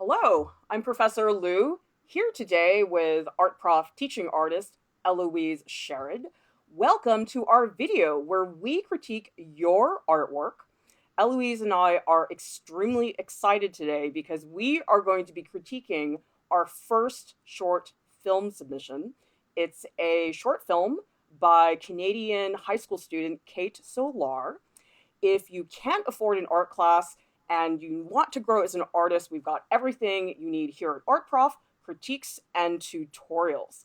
Hello, I'm Professor Lou, here today with art prof teaching artist Eloise Sherrod. Welcome to our video where we critique your artwork. Eloise and I are extremely excited today because we are going to be critiquing our first short film submission. It's a short film by Canadian high school student Kate Solar. If you can't afford an art class and you want to grow as an artist, we've got everything you need here at Art Prof, critiques and tutorials.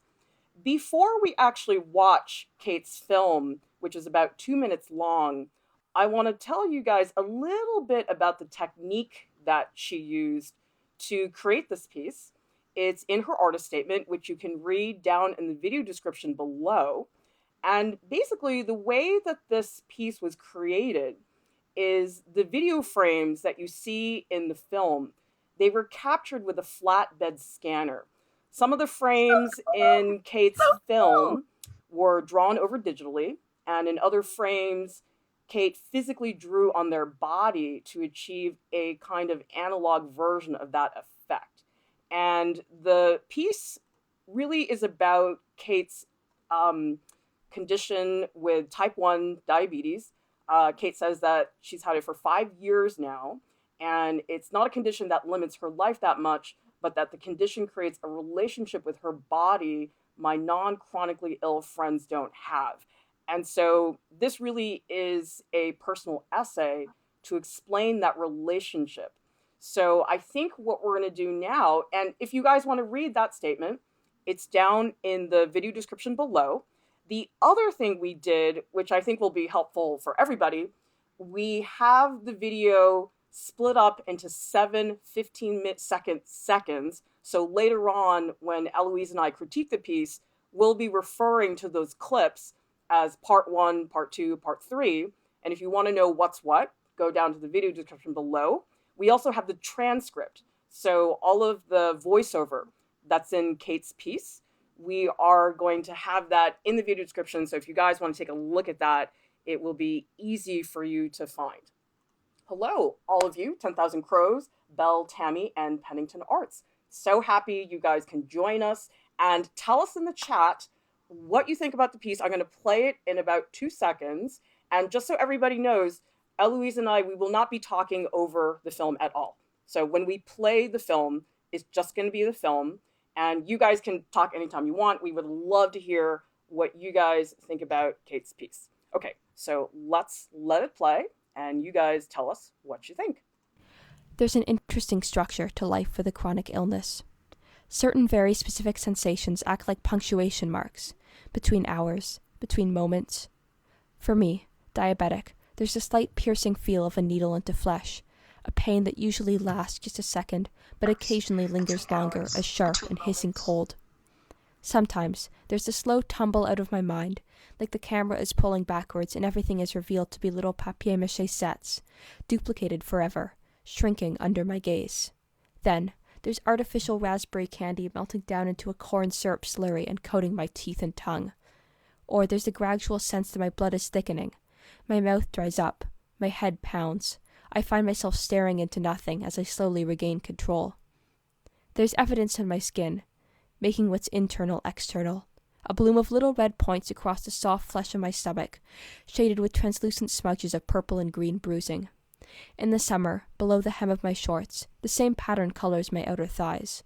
Before we actually watch Kate's film, which is about 2 minutes long, I want to tell you guys a little bit about the technique that she used to create this piece. It's in her artist statement, which you can read down in the video description below. And basically, the way that this piece was created is the video frames that you see in the film, they were captured with a flatbed scanner. Some of the frames in Kate's film were drawn over digitally, and in other frames, Kate physically drew on their body to achieve a kind of analog version of that effect. And the piece really is about Kate's condition with type 1 diabetes. Kate says that she's had it for 5 years now, and it's not a condition that limits her life that much, but that the condition creates a relationship with her body my non-chronically ill friends don't have. And so this really is a personal essay to explain that relationship. So I think what we're going to do now, and if you guys want to read that statement, it's down in the video description below. The other thing we did, which I think will be helpful for everybody, we have the video split up into 7 15-second seconds. So later on, when Eloise and I critique the piece, we'll be referring to those clips as part 1, part 2, part 3. And if you want to know what's what, go down to the video description below. We also have the transcript. So all of the voiceover that's in Kate's piece, we are going to have that in the video description. So if you guys want to take a look at that, it will be easy for you to find. Hello, all of you, 10,000 Crows, Bell, Tammy, and Pennington Arts. So happy you guys can join us and tell us in the chat what you think about the piece. I'm going to play it in about 2 seconds. And just so everybody knows, Eloise and I, we will not be talking over the film at all. So when we play the film, it's just going to be the film. And you guys can talk anytime you want. We would love to hear what you guys think about Kate's piece. Okay, so let's let it play, and you guys tell us what you think. There's an interesting structure to life with a chronic illness. Certain very specific sensations act like punctuation marks, between hours, between moments. For me, diabetic, there's a slight piercing feel of a needle into flesh, a pain that usually lasts just a second, but occasionally lingers longer as sharp and hissing cold. Sometimes there's a slow tumble out of my mind, like the camera is pulling backwards and everything is revealed to be little papier mache sets, duplicated forever, shrinking under my gaze. Then there's artificial raspberry candy melting down into a corn syrup slurry and coating my teeth and tongue. Or there's the gradual sense that my blood is thickening. My mouth dries up, my head pounds. I find myself staring into nothing as I slowly regain control. There's evidence in my skin, making what's internal external. A bloom of little red points across the soft flesh of my stomach, shaded with translucent smudges of purple and green bruising. In the summer, below the hem of my shorts, the same pattern colors my outer thighs.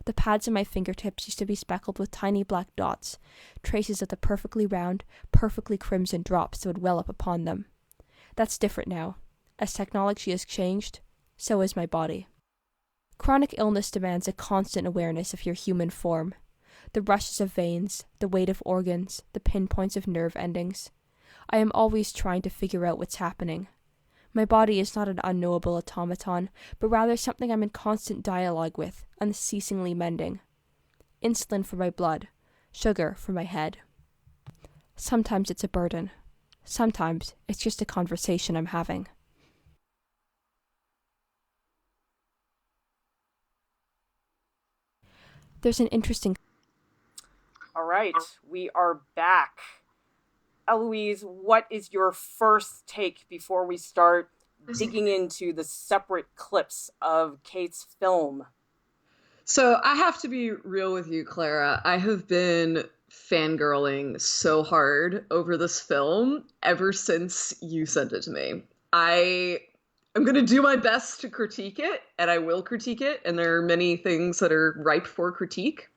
The pads of my fingertips used to be speckled with tiny black dots, traces of the perfectly round, perfectly crimson drops that would well up upon them. That's different now. As technology has changed, so has my body. Chronic illness demands a constant awareness of your human form. The rushes of veins, the weight of organs, the pinpoints of nerve endings. I am always trying to figure out what's happening. My body is not an unknowable automaton, but rather something I'm in constant dialogue with, unceasingly mending. Insulin for my blood, sugar for my head. Sometimes it's a burden. Sometimes it's just a conversation I'm having. There's an interesting... All right, we are back. Eloise, what is your first take before we start digging into the separate clips of Kate's film? So I have to be real with you, Clara. I have been fangirling so hard over this film ever since you sent it to me. I I'm going to do my best to critique it, and I will critique it, and there are many things that are ripe for critique.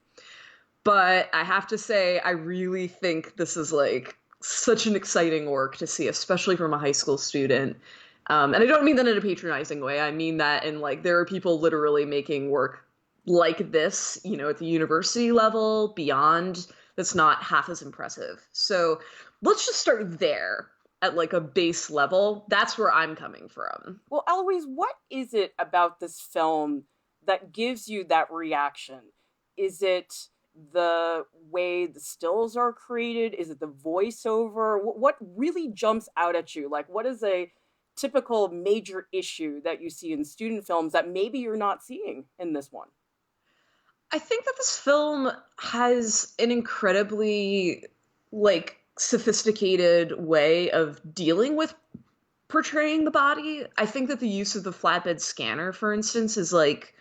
But I have to say, I really think this is like such an exciting work to see, especially from a high school student. And I don't mean that in a patronizing way. I mean that in like there are people literally making work like this, at the university level, beyond, that's not half as impressive. So let's just start there at like a base level. That's where I'm coming from. Well, Eloise, what is it about this film that gives you that reaction? Is it the way the stills are created? Is it the voiceover? What really jumps out at you? Like, what is a typical major issue that you see in student films that maybe you're not seeing in this one? I think that this film has an incredibly like sophisticated way of dealing with portraying the body. I think that the use of the flatbed scanner, for instance, is like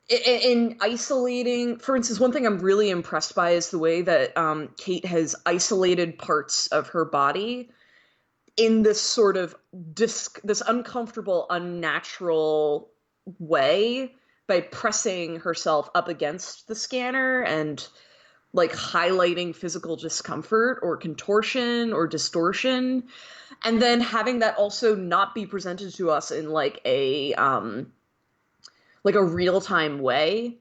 in isolating. For instance, one thing I'm really impressed by is the way that Kate has isolated parts of her body in this sort of this uncomfortable, unnatural way by pressing herself up against the scanner and like highlighting physical discomfort or contortion or distortion, and then having that also not be presented to us in like a real-time way.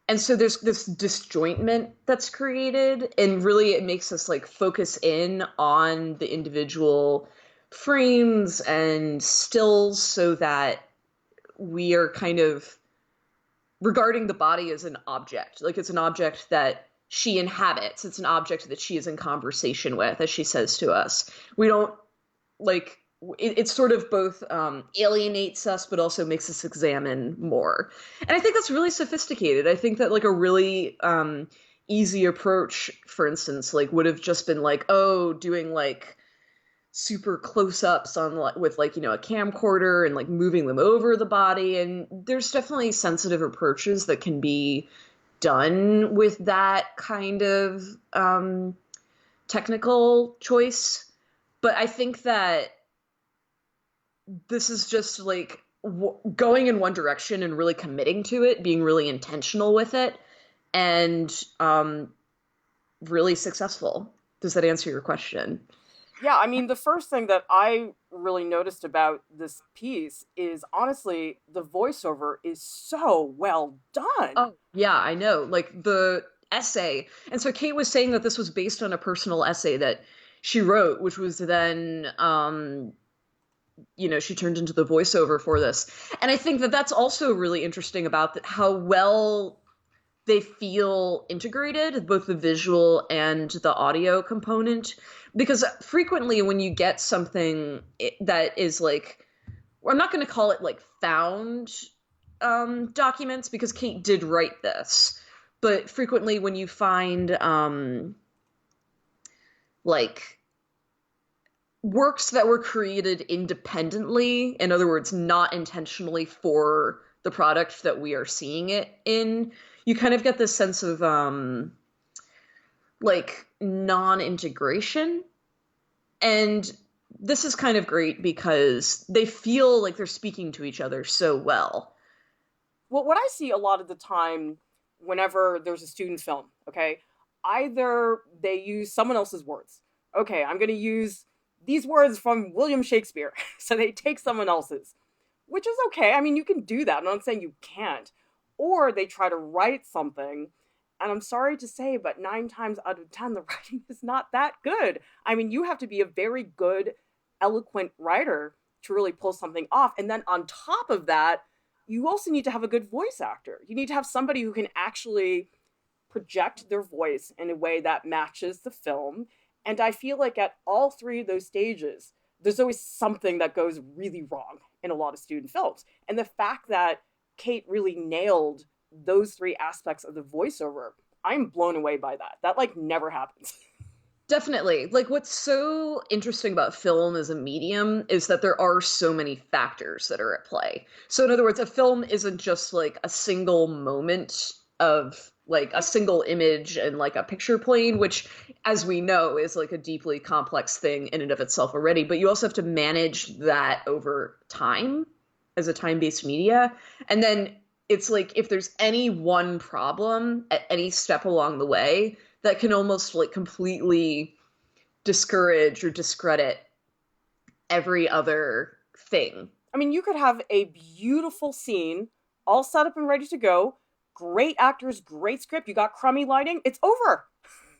And so there's this disjointment that's created, and really it makes us like focus in on the individual frames and stills so that we are kind of regarding the body as an object. Like it's an object that she inhabits. It's an object that she is in conversation with, as she says to us. We don't like it sort of both alienates us, but also makes us examine more. And I think that's really sophisticated. I think that like a really easy approach, for instance, like would have just been like, oh, doing like super close-ups on with like a camcorder and like moving them over the body. And there's definitely sensitive approaches that can be done with that kind of technical choice. But I think that this is just like going in one direction and really committing to it, being really intentional with it, and really successful. Does that answer your question? Yeah, I mean, the first thing that I really noticed about this piece is honestly, the voiceover is so well done. Oh, yeah, I know. Like the essay. And so Kate was saying that this was based on a personal essay that she wrote, which was then she turned into the voiceover for this. And I think that that's also really interesting about how well they feel integrated, both the visual and the audio component. Because frequently when you get something that is like, I'm not going to call it like found documents, because Kate did write this, but frequently when you find like works that were created independently, in other words, not intentionally for the product that we are seeing it in, you kind of get this sense of like non-integration. And this is kind of great because they feel like they're speaking to each other so well. Well, what I see a lot of the time whenever there's a student film, okay, either they use someone else's words. Okay, I'm going to use these words from William Shakespeare. So they take someone else's, which is okay. I mean, you can do that. I'm not saying you can't. Or they try to write something. And I'm sorry to say, but 9 times out of 10, the writing is not that good. I mean, you have to be a very good, eloquent writer to really pull something off. And then on top of that, you also need to have a good voice actor. You need to have somebody who can actually project their voice in a way that matches the film. And I feel like at all three of those stages, there's always something that goes really wrong in a lot of student films. And the fact that Kate really nailed those three aspects of the voiceover, I'm blown away by that. That like never happens. Definitely. Like, what's so interesting about film as a medium is that there are so many factors that are at play. So, in other words, a film isn't just like a single moment of like a single image and like a picture plane, which, as we know, is like a deeply complex thing in and of itself already. But you also have to manage that over time as a time-based media. And then it's like if there's any one problem at any step along the way, that can almost like completely discourage or discredit every other thing. I mean, you could have a beautiful scene all set up and ready to go, great actors, great script, you got crummy lighting, it's over.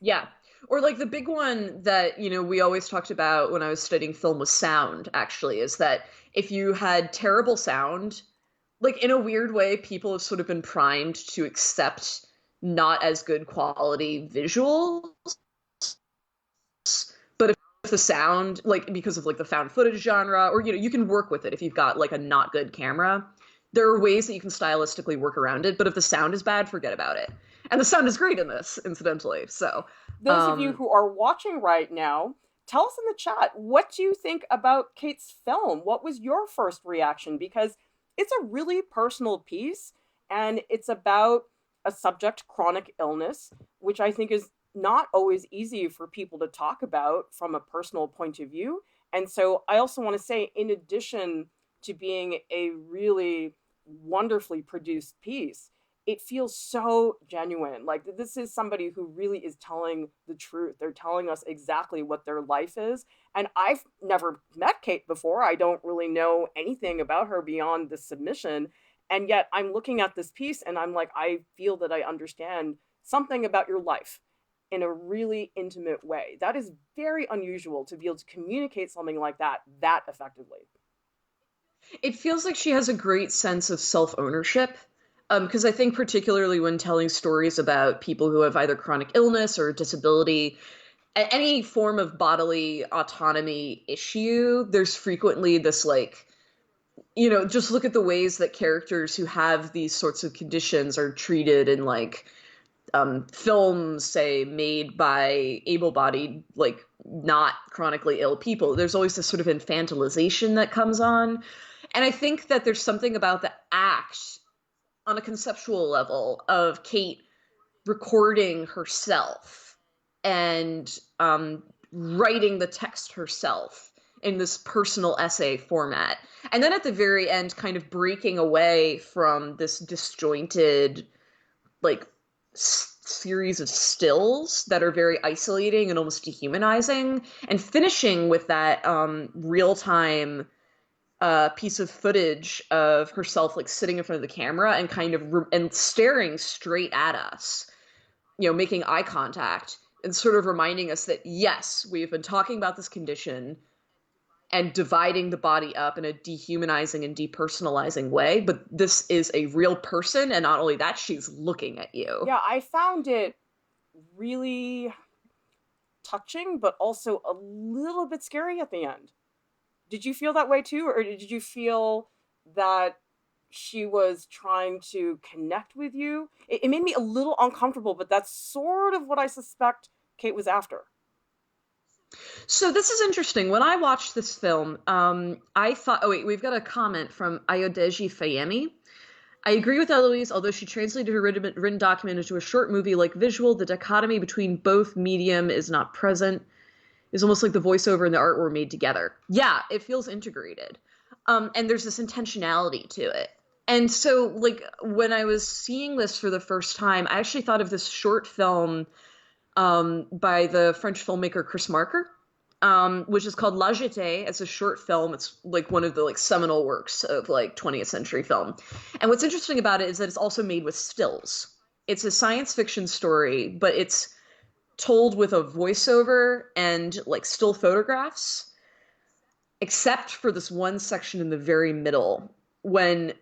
Yeah. Or like the big one that, we always talked about when I was studying film was sound, actually, is that if you had terrible sound, like in a weird way, people have sort of been primed to accept not as good quality visuals. But if the sound, like because of like the found footage genre, or you can work with it if you've got like a not good camera. There are ways that you can stylistically work around it, but if the sound is bad, forget about it. And the sound is great in this, incidentally. So, Those of you who are watching right now, tell us in the chat, what do you think about Kate's film? What was your first reaction? Because it's a really personal piece, and it's about a subject, chronic illness, which I think is not always easy for people to talk about from a personal point of view. And so I also want to say, in addition to being a really wonderfully produced piece, it feels so genuine. Like, this is somebody who really is telling the truth. They're telling us exactly what their life is. And I've never met Kate before. I don't really know anything about her beyond the submission. And yet I'm looking at this piece and I'm like, I feel that I understand something about your life in a really intimate way. That is very unusual, to be able to communicate something like that effectively. it feels like she has a great sense of self-ownership. Because I think particularly when telling stories about people who have either chronic illness or disability, any form of bodily autonomy issue, there's frequently this like, just look at the ways that characters who have these sorts of conditions are treated in like films, say, made by able-bodied, like not chronically ill people. There's always this sort of infantilization that comes on. And I think that there's something about the act on a conceptual level of Kate recording herself and writing the text herself in this personal essay format. And then at the very end, kind of breaking away from this disjointed, like, series of stills that are very isolating and almost dehumanizing, and finishing with that real-time piece of footage of herself like sitting in front of the camera and kind of and staring straight at us, making eye contact and sort of reminding us that yes, we've been talking about this condition and dividing the body up in a dehumanizing and depersonalizing way, but this is a real person, and not only that, she's looking at you. Yeah, I found it really touching, but also a little bit scary at the end. Did you feel that way too, or did you feel that she was trying to connect with you? It made me a little uncomfortable, but that's sort of what I suspect Kate was after. So this is interesting. When I watched this film, I thought, oh wait, we've got a comment from Ayodeji Fayemi. I agree with Eloise, although she translated her written document into a short movie like visual, the dichotomy between both medium is not present. It's almost like the voiceover and the art were made together. Yeah, it feels integrated. And there's this intentionality to it. And so, like, when I was seeing this for the first time, I actually thought of this short film by the French filmmaker Chris Marker, which is called La Jetée. It's a short film. It's like one of the like seminal works of like 20th century film. And what's interesting about it is that it's also made with stills. It's a science fiction story, but it's told with a voiceover and like still photographs, except for this one section in the very middle when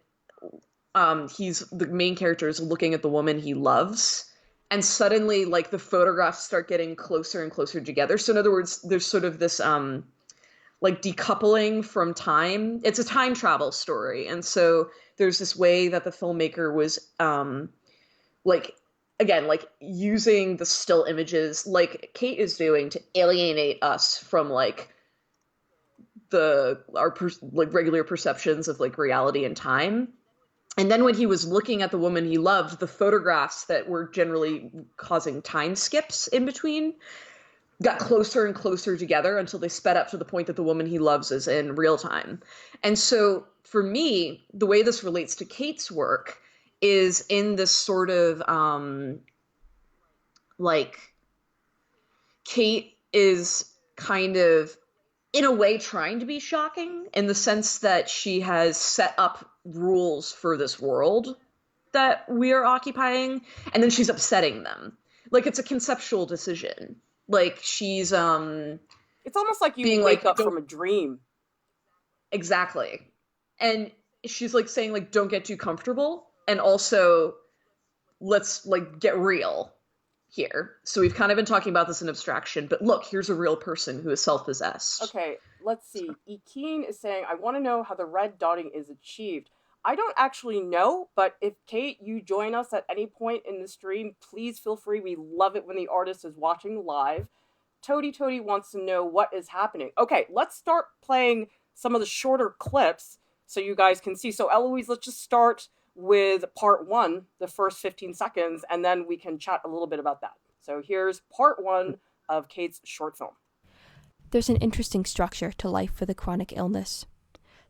the main character is looking at the woman he loves, and suddenly like the photographs start getting closer and closer together. So in other words, there's sort of this like decoupling from time. It's a time travel story, and so there's this way that the filmmaker was like again, like using the still images like Kate is doing to alienate us from like like regular perceptions of like reality and time. And then when he was looking at the woman he loved, the photographs that were generally causing time skips in between got closer and closer together until they sped up to the point that the woman he loves is in real time. And so for me, the way this relates to Kate's work is in this sort of like Kate is kind of in a way trying to be shocking in the sense that she has set up rules for this world that we are occupying, and then she's upsetting them. Like it's a conceptual decision. Like she's It's almost like you being wake like, up don't from a dream. exactly. And she's like saying like don't get too comfortable, and also let's like get real here. So we've kind of been talking about this in abstraction, but look, here's a real person who is self-possessed. Okay, let's see. Ekeen is saying, I want to know how the red dotting is achieved. I don't actually know, but if Kate, you join us at any point in the stream, please feel free. We love it when the artist is watching live. Toady wants to know what is happening. Okay, let's start playing some of the shorter clips so you guys can see. So, Eloise, let's just start with part one, the first 15 seconds, and then we can chat a little bit about that. So, here's part one of Kate's short film. There's an interesting structure to life with a chronic illness.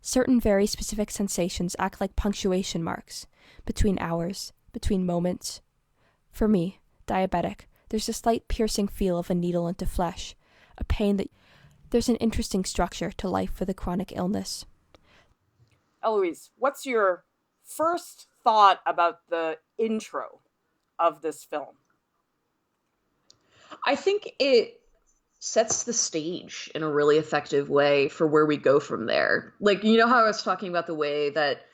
Certain very specific sensations act like punctuation marks between hours, between moments. For me, diabetic, there's a slight piercing feel of a needle into flesh, a pain that... There's an interesting structure to life with a chronic illness. Eloise, what's your first thought about the intro of this film? I think it sets the stage in a really effective way for where we go from there. Like, you know how I was talking about the way that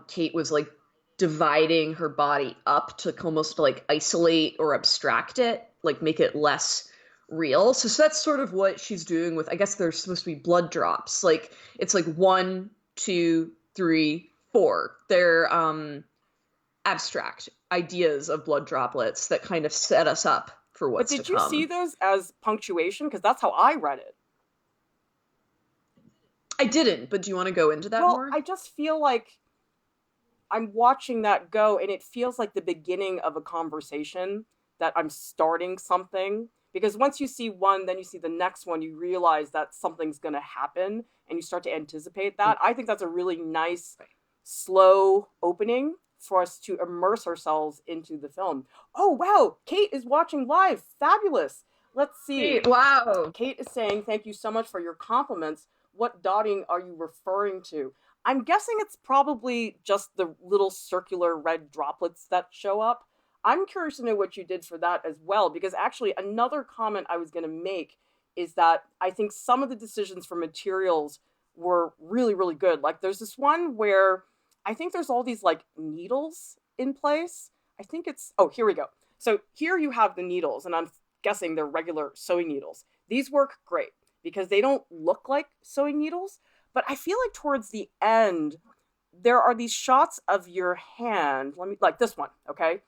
Kate was like dividing her body up to almost like isolate or abstract it, like make it less real. So that's sort of what she's doing with, I guess there's supposed to be blood drops. Like it's like 1, 2, 3, 4. They're abstract ideas of blood droplets that kind of set us up for But what's to did you see come. those as punctuation? Because that's how I read it. I didn't, but do you want to go into that Well, more? I just feel like I'm watching that go, and it feels like the beginning of a conversation that I'm starting something. Because once you see one, then you see the next one, you realize that something's going to happen, and you start to anticipate that. I think that's a really nice, slow opening for us to immerse ourselves into the film. Oh, wow, Kate is watching live. Fabulous. Let's see. Wow. Kate is saying, thank you so much for your compliments. What dotting are you referring to? I'm guessing it's probably just the little circular red droplets that show up. I'm curious to know what you did for that as well, because actually, another comment I was going to make is that I think some of the decisions for materials were really, really good. Like, there's this one where I think there's all these like needles in place. I think it's, oh, here we go. So here you have the needles, and I'm guessing they're regular sewing needles. These work great because they don't look like sewing needles, but I feel like towards the end, there are these shots of your hand. Let me, like this one, okay?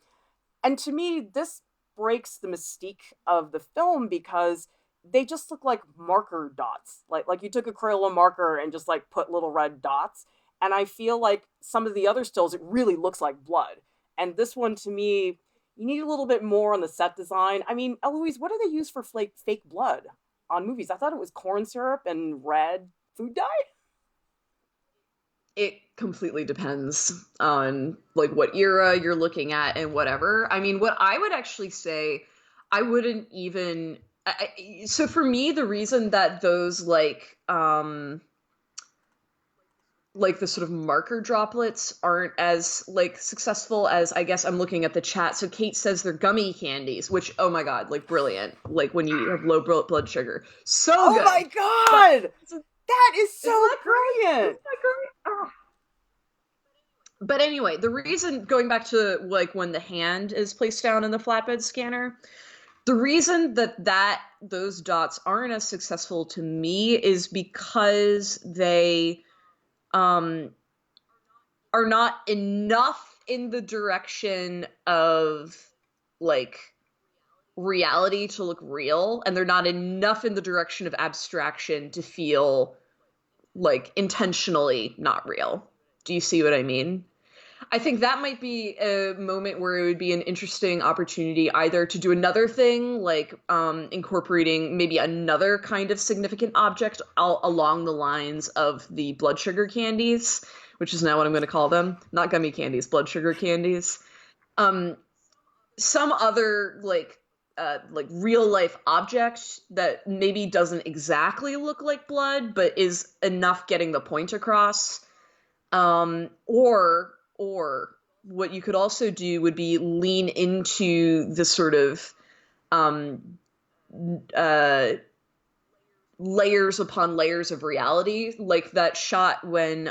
And to me, this breaks the mystique of the film because they just look like marker dots. Like you took a Crayola marker and just like put little red dots. And I feel like some of the other stills, it really looks like blood. And this one, to me, you need a little bit more on the set design. I mean, Eloise, what do they use for fake blood on movies? I thought it was corn syrup and red food dye. It completely depends on like what era you're looking at and whatever. I mean, what I would actually say, I wouldn't even so for me the reason that those like the sort of marker droplets aren't as like successful as I guess I'm looking at the chat. So Kate says they're gummy candies, which oh my god, like brilliant. Like when you have low blood sugar. So Oh good. my god! But, That is so isn't that brilliant! Isn't that great? Oh. But anyway, the reason, going back to like when the hand is placed down in the flatbed scanner, the reason that those dots aren't as successful to me is because they are not enough in the direction of like reality to look real, and they're not enough in the direction of abstraction to feel like intentionally not real. Do you see what I mean? I think that might be a moment where it would be an interesting opportunity either to do another thing, like incorporating maybe another kind of significant object along the lines of the blood sugar candies, which is now what I'm going to call them. Not gummy candies, blood sugar candies. Um, some other like real life object that maybe doesn't exactly look like blood, but is enough getting the point across. Or what you could also do would be lean into the sort of uh, layers upon layers of reality, like that shot when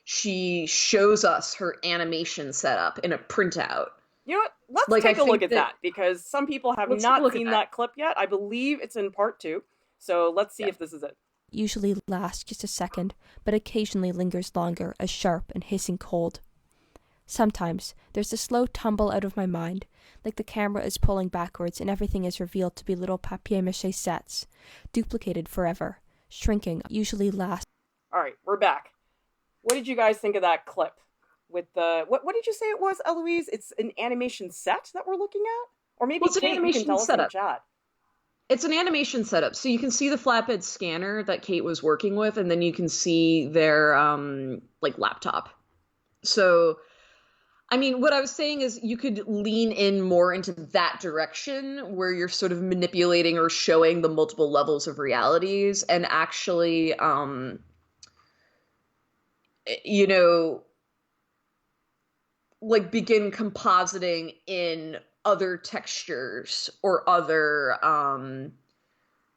she shows us her animation setup in a printout. You know what? Let's Like I take a look think at that that because some people have let's take a not look at seen that. that clip yet. I believe it's in part 2. So let's see Yeah. if this is it. Usually lasts just a second, but occasionally lingers longer, a sharp and hissing cold. Sometimes there's a slow tumble out of my mind, like the camera is pulling backwards and everything is revealed to be little papier mache sets, duplicated forever, shrinking, usually last. All right, we're back. What did you guys think of that clip? With the what did you say it was, Eloise? It's an animation set that we're looking at? Or maybe Well, it's an Kate, you can animation tell us in setup. chat. It's an animation setup. So you can see the flatbed scanner that Kate was working with, and then you can see their like laptop. So I mean, what I was saying is you could lean in more into that direction where you're sort of manipulating or showing the multiple levels of realities and actually you know, like begin compositing in other textures or other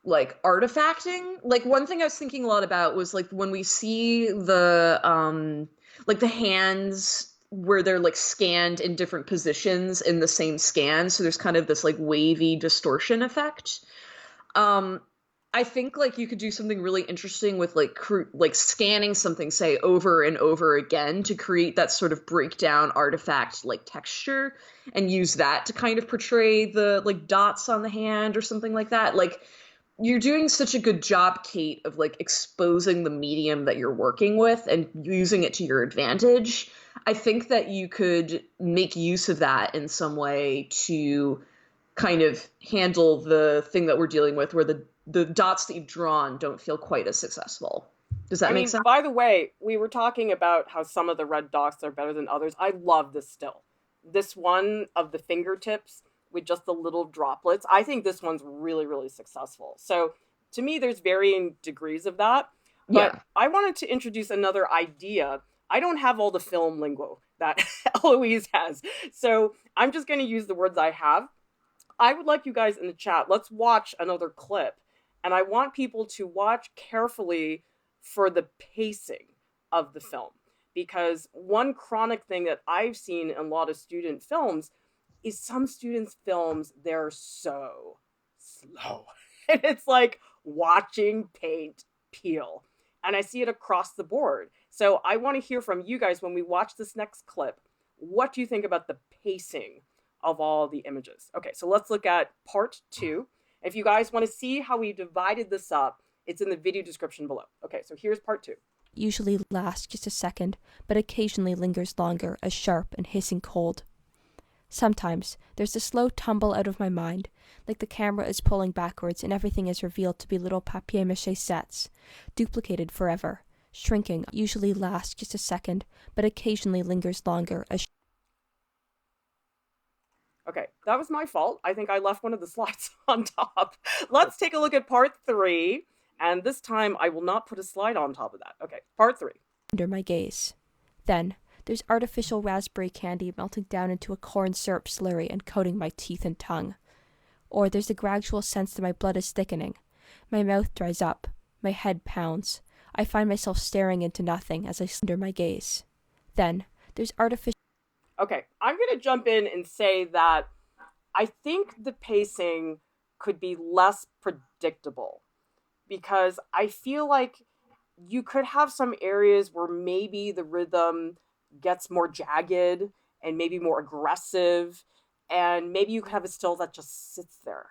like artifacting. Like one thing I was thinking a lot about was like when we see the hands where they're like scanned in different positions in the same scan, so there's kind of this like wavy distortion effect. I think like you could do something really interesting with like scanning something, say, over and over again to create that sort of breakdown artifact like texture, and use that to kind of portray the like dots on the hand or something like that. Like you're doing such a good job, Kate, of like exposing the medium that you're working with and using it to your advantage. I think that you could make use of that in some way to kind of handle the thing that we're dealing with where the dots that you've drawn don't feel quite as successful. Does that I make mean, sense? by the way, we were talking about how some of the red dots are better than others. I love this still. This one of the fingertips with just the little droplets, I think this one's really, really successful. So to me, there's varying degrees of that. But Yeah. I wanted to introduce another idea. I don't have all the film lingo that Eloise has. So I'm just going to use the words I have. I would like you guys in the chat, let's watch another clip. And I want people to watch carefully for the pacing of the film. Because one chronic thing that I've seen in a lot of student films is some students' films, they're so slow. And it's like watching paint peel. And I see it across the board. So I want to hear from you guys when we watch this next clip. What do you think about the pacing of all the images? Okay, so let's look at part 2. If you guys want to see how we divided this up, it's in the video description below. Okay, so here's part 2. Usually lasts just a second, but occasionally lingers longer, a sharp and hissing cold. Sometimes there's a slow tumble out of my mind, like the camera is pulling backwards and everything is revealed to be little papier mache sets, duplicated forever, shrinking, usually lasts just a second, but occasionally lingers longer. Okay, that was my fault. I think I left one of the slides on top. Let's take a look at part 3, and this time I will not put a slide on top of that. Okay, part 3. Under my gaze. Then there's artificial raspberry candy melting down into a corn syrup slurry and coating my teeth and tongue. Or there's a gradual sense that my blood is thickening. My mouth dries up. My head pounds. I find myself staring into nothing as I under my gaze. Then there's artificial. Okay, I'm going to jump in and say that I think the pacing could be less predictable because I feel like you could have some areas where maybe the rhythm gets more jagged and maybe more aggressive. And maybe you could have a still that just sits there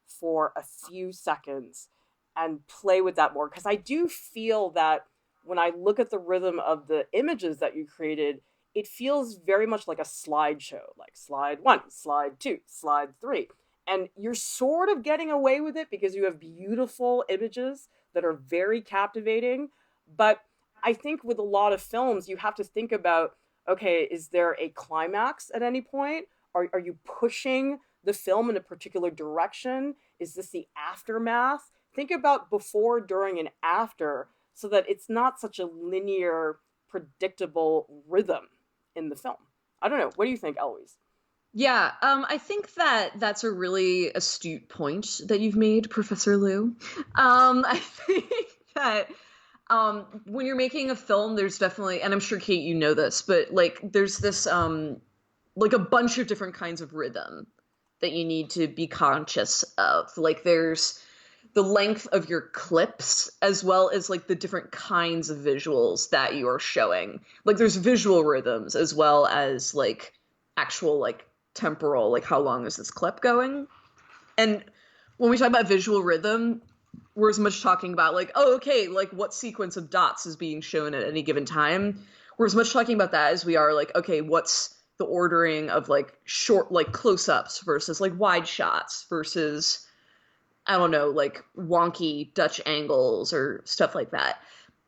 for a few seconds and play with that more. Because I do feel that when I look at the rhythm of the images that you created, it feels very much like a slideshow, like slide one, slide two, slide three. And you're sort of getting away with it because you have beautiful images that are very captivating. But I think with a lot of films, you have to think about, okay, is there a climax at any point? Are you pushing the film in a particular direction? Is this the aftermath? Think about before, during, and after so that it's not such a linear, predictable rhythm in the film. I don't know. What do you think, Eloise? Yeah, I think that that's a really astute point that you've made, Professor Liu. I think that when you're making a film, there's definitely, and I'm sure Kate, you know this, but like there's this like a bunch of different kinds of rhythm that you need to be conscious of. Like there's the length of your clips as well as like the different kinds of visuals that you are showing. Like there's visual rhythms as well as like actual like temporal, like how long is this clip going? And when we talk about visual rhythm, we're as much talking about like, oh, okay, like what sequence of dots is being shown at any given time. We're as much talking about that as we are like, okay, what's the ordering of like short, like close-ups versus like wide shots versus, I don't know, like wonky Dutch angles or stuff like that.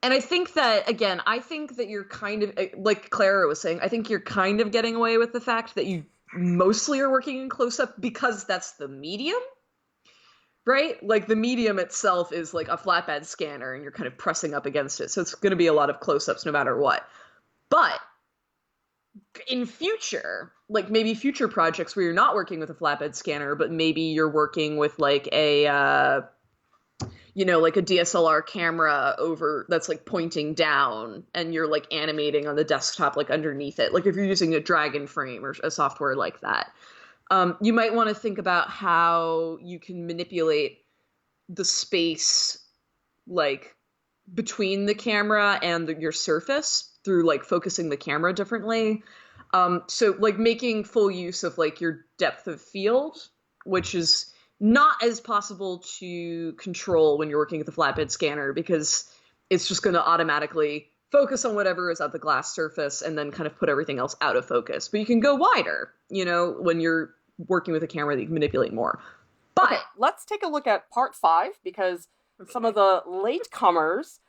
And I think that, again, I think that you're kind of, like Clara was saying, I think you're kind of getting away with the fact that you mostly are working in close-up because that's the medium, right? Like the medium itself is like a flatbed scanner and you're kind of pressing up against it. So it's going to be a lot of close-ups no matter what. But in future, like maybe future projects where you're not working with a flatbed scanner, but maybe you're working with like a, like a DSLR camera over that's like pointing down and you're like animating on the desktop, like underneath it. Like if you're using a Dragon frame or a software like that, you might want to think about how you can manipulate the space, like between the camera and your surface through like focusing the camera differently. So like making full use of like your depth of field, which is not as possible to control when you're working with a flatbed scanner because it's just going to automatically focus on whatever is at the glass surface and then kind of put everything else out of focus. But you can go wider, when you're working with a camera that you can manipulate more. But okay, let's take a look at part 5 because some of the latecomers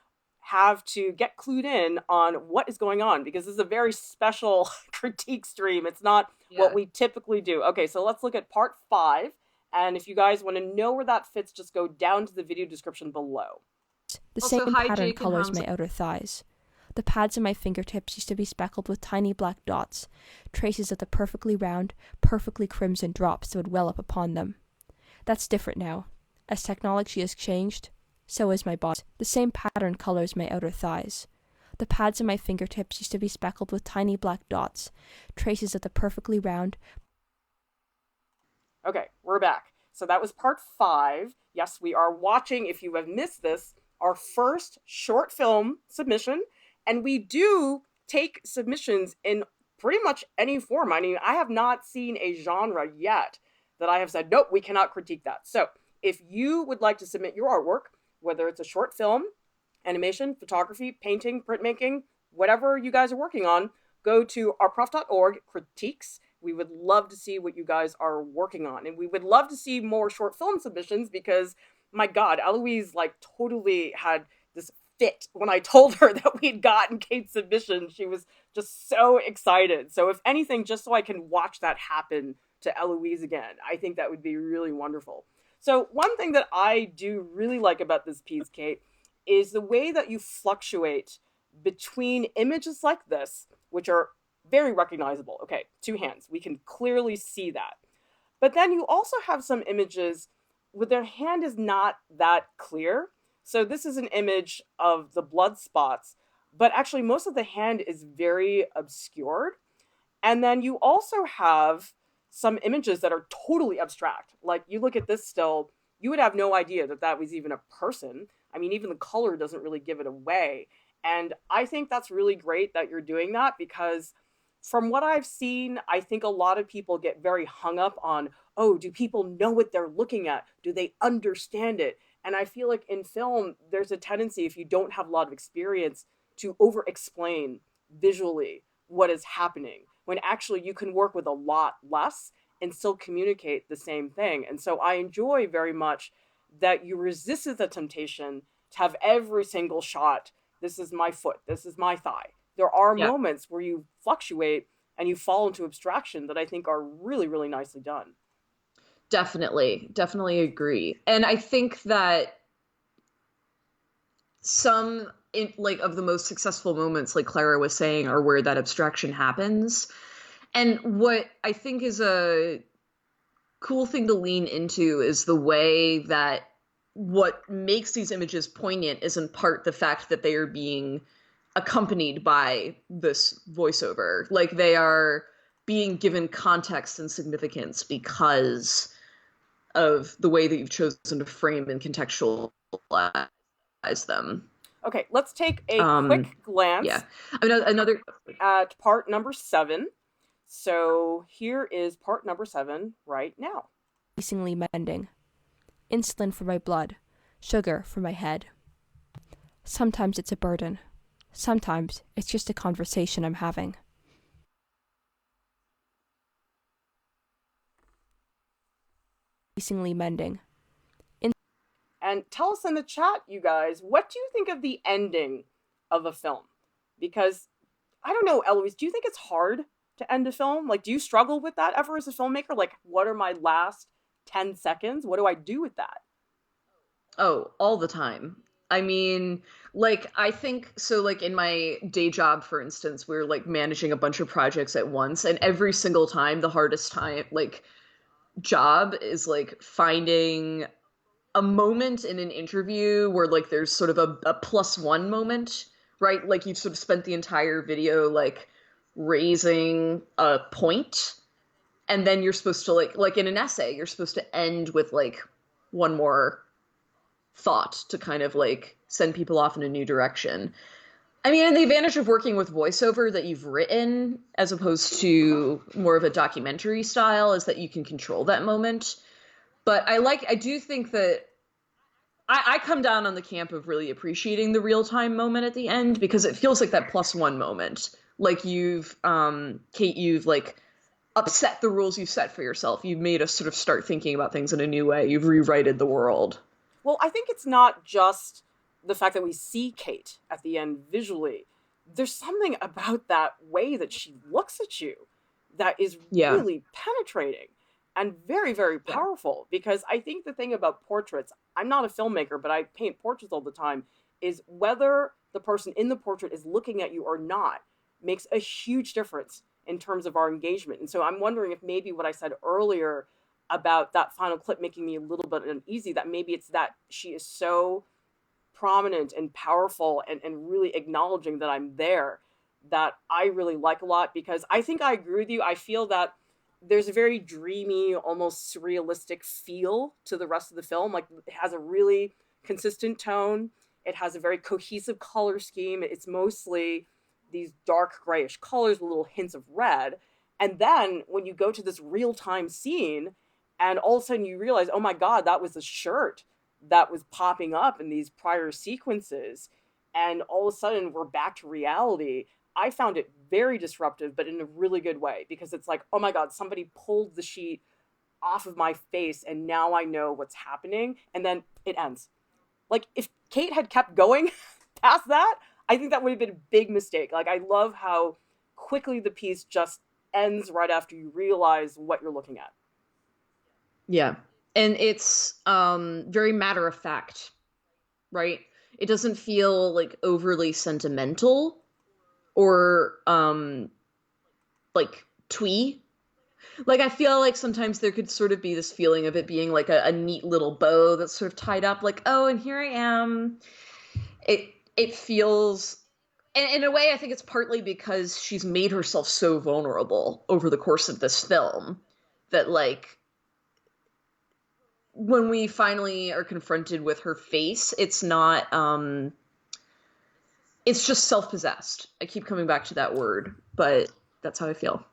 have to get clued in on what is going on because this is a very special critique stream. It's not what we typically do. Okay, so let's look at part 5. And if you guys want to know where that fits, just go down to the video description below. The Also, same hi, pattern Jake and colors Hamza. my outer thighs. The pads on my fingertips used to be speckled with tiny black dots, traces of the perfectly round, perfectly crimson drops that would well up upon them. That's different now. As technology has changed, so is my body. The same pattern colors my outer thighs. The pads on my fingertips used to be speckled with tiny black dots, traces of the perfectly round. Okay, we're back. So that was part 5. Yes, we are watching, if you have missed this, our first short film submission. And we do take submissions in pretty much any form. I mean, I have not seen a genre yet that I have said, nope, we cannot critique that. So if you would like to submit your artwork, whether it's a short film, animation, photography, painting, printmaking, whatever you guys are working on, go to ourprof.org, critiques. We would love to see what you guys are working on. And we would love to see more short film submissions because, my God, Eloise totally had this fit when I told her that we'd gotten Kate's submission. She was just so excited. So if anything, just so I can watch that happen to Eloise again, I think that would be really wonderful. So one thing that I do really like about this piece, Kate, is the way that you fluctuate between images like this, which are very recognizable. Okay, 2 hands. We can clearly see that. But then you also have some images where their hand is not that clear. So this is an image of the blood spots, but actually most of the hand is very obscured. And then you also have some images that are totally abstract. Like you look at this still, you would have no idea that that was even a person. I mean, even the color doesn't really give it away. And I think that's really great that you're doing that because from what I've seen, I think a lot of people get very hung up on, oh, do people know what they're looking at? Do they understand it? And I feel like in film, there's a tendency, if you don't have a lot of experience, to over explain visually what is happening, when actually you can work with a lot less and still communicate the same thing. And so I enjoy very much that you resisted the temptation to have every single shot. This is my foot. This is my thigh. There are Yeah, moments where you fluctuate and you fall into abstraction that I think are really, really nicely done. definitely agree. And I think that some like of the most successful moments, like Clara was saying, are where that abstraction happens. And what I think is a cool thing to lean into is the way that what makes these images poignant is in part the fact that they are being accompanied by this voiceover. Like they are being given context and significance because of the way that you've chosen to frame and contextualize them. Okay, let's take a Um, quick glance yeah. Another, at part number 7. So here is part number 7 right now. Increasingly mending. Insulin for my blood, sugar for my head. Sometimes it's a burden. Sometimes it's just a conversation I'm having. Increasingly mending. And tell us in the chat, you guys, what do you think of the ending of a film? Because I don't know, Eloise, do you think it's hard to end a film? Like, do you struggle with that ever as a filmmaker? Like, what are my last 10 seconds? What do I do with that? oh, all the time. I mean, like, I think so, like, in my day job, for instance, we're like managing a bunch of projects at once, and every single time, the hardest time, like, job is like finding a moment in an interview where like there's sort of a plus one moment, right? Like you've sort of spent the entire video like raising a point, and then you're supposed to like in an essay, you're supposed to end with like one more thought to kind of like send people off in a new direction. I mean, and the advantage of working with voiceover that you've written as opposed to more of a documentary style is that you can control that moment. But I do think that I come down on the camp of really appreciating the real time moment at the end because it feels like that plus one moment. Like Kate, you've like upset the rules you've set for yourself. You've made us sort of start thinking about things in a new way. You've rewrited the world. Well, I think it's not just the fact that we see Kate at the end visually. There's something about that way that she looks at you that is Yeah. really penetrating and very, very Yeah. powerful. Because I think the thing about portraits, I'm not a filmmaker, but I paint portraits all the time, is whether the person in the portrait is looking at you or not makes a huge difference in terms of our engagement. And so I'm wondering if maybe what I said earlier about that final clip making me a little bit uneasy, that maybe it's that she is so prominent and powerful and really acknowledging that I'm there, that I really like a lot. Because I think I agree with you. I feel that there's a very dreamy, almost surrealistic feel to the rest of the film. Like it has a really consistent tone. It has a very cohesive color scheme. It's mostly these dark grayish colors with little hints of red. And then when you go to this real time scene, and all of a sudden you realize, oh my God, that was the shirt that was popping up in these prior sequences. And all of a sudden we're back to reality. I found it very disruptive, but in a really good way, because it's like, oh my God, somebody pulled the sheet off of my face and now I know what's happening. And then it ends. Like if Kate had kept going past that, I think that would have been a big mistake. Like I love how quickly the piece just ends right after you realize what you're looking at. Yeah. And it's very matter of fact, right? It doesn't feel like overly sentimental or like twee. Like I feel like sometimes there could sort of be this feeling of it being like a neat little bow that's sort of tied up, like, oh, and here I am. It feels, and in a way, I think it's partly because she's made herself so vulnerable over the course of this film that like when we finally are confronted with her face, it's not it's just self-possessed. I keep coming back to that word, but that's how I feel.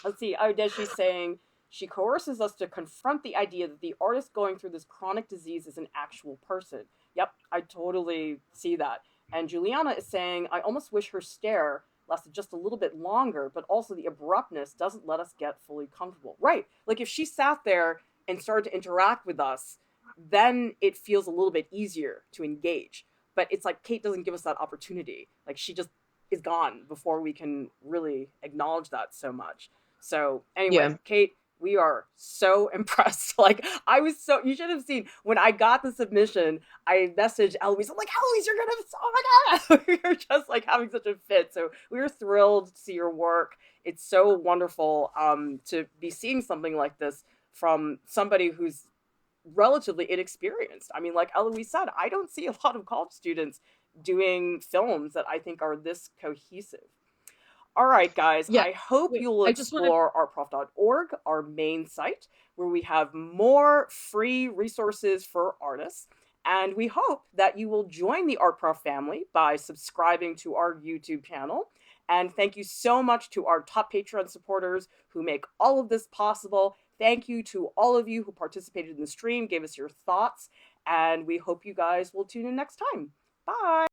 Let's see, Aodeshi saying, she coerces us to confront the idea that the artist going through this chronic disease is an actual person. Yep, I totally see that. And Juliana is saying, I almost wish her stare lasted just a little bit longer, but also the abruptness doesn't let us get fully comfortable. Right. Like if she sat there and started to interact with us, then it feels a little bit easier to engage. But it's like Kate doesn't give us that opportunity. Like she just is gone before we can really acknowledge that so much. So anyway, Yeah. Kate, we are so impressed. Like I was so, you should have seen when I got the submission, I messaged Eloise. I'm like, Eloise, you're gonna, oh my god, we were just like having such a fit. So we were thrilled to see your work. It's so wonderful to be seeing something like this from somebody who's relatively inexperienced. I mean, like Eloise said, I don't see a lot of college students doing films that I think are this cohesive. All right, guys, Yeah. I hope Wait, you'll I just want to. explore artprof.org, our main site, where we have more free resources for artists. And we hope that you will join the ArtProf family by subscribing to our YouTube channel. And thank you so much to our top Patreon supporters who make all of this possible. Thank you to all of you who participated in the stream, gave us your thoughts, and we hope you guys will tune in next time. Bye.